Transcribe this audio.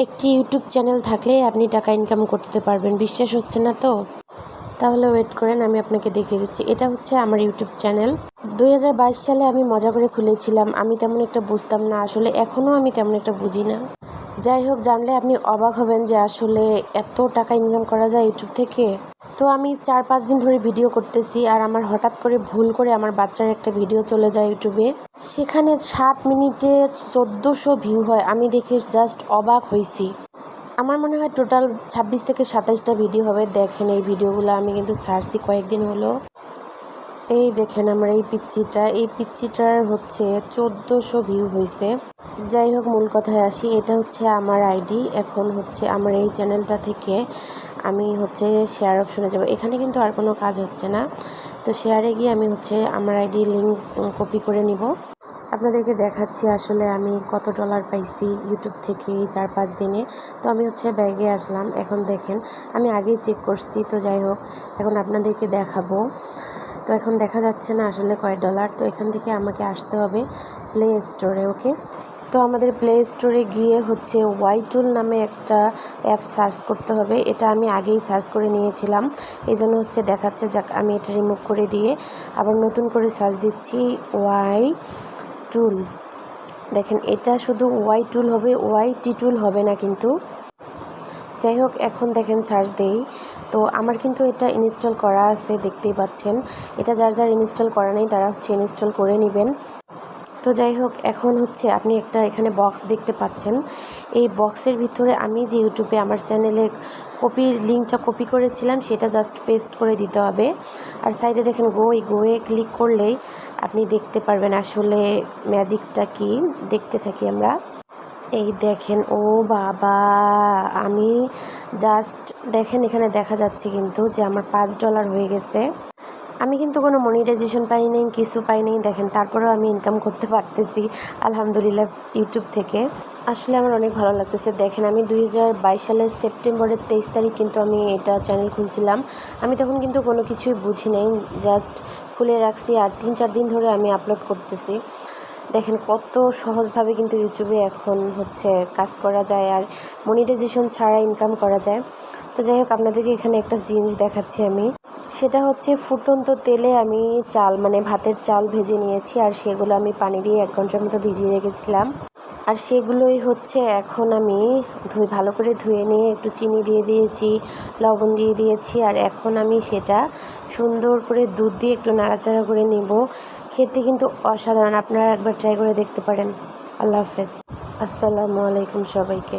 একটি YouTube channel থাকলে আপনি টাকা ইনকাম করতে পারবেন। বিশ্বাস হচ্ছে না তো? তাহলে ওয়েট করেন, আমি আপনাকে দেখিয়ে দিচ্ছি। এটা হচ্ছে আমার ইউটিউব চ্যানেল। 2022 সালে আমি মজা করে খুলেছিলাম। আমি তেমন একটা বুঝতাম না, আসলে এখনও আমি তেমন একটা বুঝি না। যাই হোক, জানলে আপনি অবাক হবেন যে আসলে এত টাকা ইনকাম করা যায় ইউটিউব থেকে। তো আমি 4-5 দিন ধরে ভিডিও করতেছি, আর আমার হঠাৎ করে ভুল করে আমার বাচ্চার একটা ভিডিও চলে যায় ইউটিউবে। সেখানে 7 মিনিটে 1400 ভিউ হয়। আমি দেখে জাস্ট অবাক হয়েছি। আমার মনে হয় টোটাল 26 থেকে 27টা ভিডিও হবে। দেখেন এই ভিডিওগুলো আমি কিন্তু ছাড়ছি কয়েকদিন হলো। এই দেখেন আমার এই পিচ্চিটার হচ্ছে 1400 ভিউ হয়েছে। যাই হোক, মূল কথায় আসি। এটা হচ্ছে আমার আইডি। এখন হচ্ছে আমার এই চ্যানেলটা থেকে আমি হচ্ছে শেয়ার অপশনে যাব। এখানে কিন্তু আর কোনো কাজ হচ্ছে না। তো শেয়ারে গিয়ে আমি হচ্ছে আমার আইডি লিঙ্ক কপি করে নিব। আপনাদেরকে দেখাচ্ছি আসলে আমি কত ডলার পাইছি ইউটিউব থেকে এই 4-5 দিনে। তো আমি হচ্ছে ব্যাগে আসলাম। এখন দেখেন, আমি আগেই চেক করছি। তো যাই হোক, এখন আপনাদেরকে দেখাবো। তো এখন দেখা যাচ্ছে না আসলে কয় ডলার। তো এখান থেকে আমাকে আসতে হবে প্লে স্টোরে। ওকে, তো আমাদের প্লে স্টোরে গিয়ে হচ্ছে ওয়াইটুল নামে একটা অ্যাপ সার্চ করতে হবে। এটা আমি আগেই সার্চ করে নিয়েছিলাম, এই জন্য হচ্ছে দেখাচ্ছে। যাক, আমি এটা রিমুভ করে দিয়ে আবার নতুন করে সার্চ দিচ্ছি ওয়াই টুল। দেখেন, এটা শুধু ওয়াই টুল হবে, ওয়াই টি টুল হবে না কিন্তু। যাই হোক, এখন দেখেন সার্চ দেই। তো আমার কিন্তু এটা ইনস্টল করা আছে, দেখতেই পাচ্ছেন। এটা যার ইনস্টল করা নেই তারা হচ্ছে ইনস্টল করে নেবেন। তো যাই হোক, এখন হচ্ছে আপনি একটা এখানে বক্স দেখতে পাচ্ছেন। এই বক্সের ভিতরে আমি যে ইউটিউবে আমার চ্যানেলের লিঙ্কটা কপি করেছিলাম সেটা জাস্ট পেস্ট করে দিতে হবে। আর সাইডে দেখেন গোয়ে ক্লিক করলেই আপনি দেখতে পারবেন আসলে ম্যাজিকটা কি। দেখতে থাকি আমরা। এই দেখেন, ও বাবা, আমি জাস্ট দেখেন এখানে দেখা যাচ্ছে কিন্তু যে আমার $5 হয়ে গেছে। আমি কিন্তু কোনো মনিটাইজেশন পাই নাই, কিছু পাই নাই। দেখেন, তারপরেও আমি ইনকাম করতে পারতেছি আলহামদুলিল্লাহ ইউটিউব থেকে। আসলে আমার অনেক ভালো লাগতেছে। দেখেন, আমি 2022 সালের সেপ্টেম্বরের 23 তারিখ কিন্তু আমি এটা চ্যানেল খুলছিলাম। আমি তখন কিন্তু কোনো কিছুই বুঝি নাই, জাস্ট খুলে রাখছি। আর 3-4 দিন ধরে আমি আপলোড করতেছি। দেখেন কত সহজভাবে কিন্তু ইউটিউবে এখন হচ্ছে কাজ করা যায়, আর মনিটাইজেশন ছাড়া ইনকাম করা যায়। তো যাই হোক, আপনাদেরকে এখানে একটা জিনিস দেখাচ্ছি আমি। সেটা হচ্ছে ফুটন্ত তেলে আমি চাল, মানে ভাতের চাল ভেজে নিয়েছি, আর সেগুলো আমি পানি দিয়ে 1 ঘন্টার মতো ভিজিয়ে রেখেছিলাম। আর সেগুলোই হচ্ছে এখন আমি ভালো করে ধুয়ে নিয়ে একটু চিনি দিয়ে দিয়েছি, লবণ দিয়ে দিয়েছি। আর এখন আমি সেটা সুন্দর করে দুধ দিয়ে একটু নাড়াচাড়া করে নিব। খেতে কিন্তু অসাধারণ, আপনারা একবার ট্রাই করে দেখতে পারেন। আল্লাহ হাফেজ, আসসালামু আলাইকুম সবাইকে।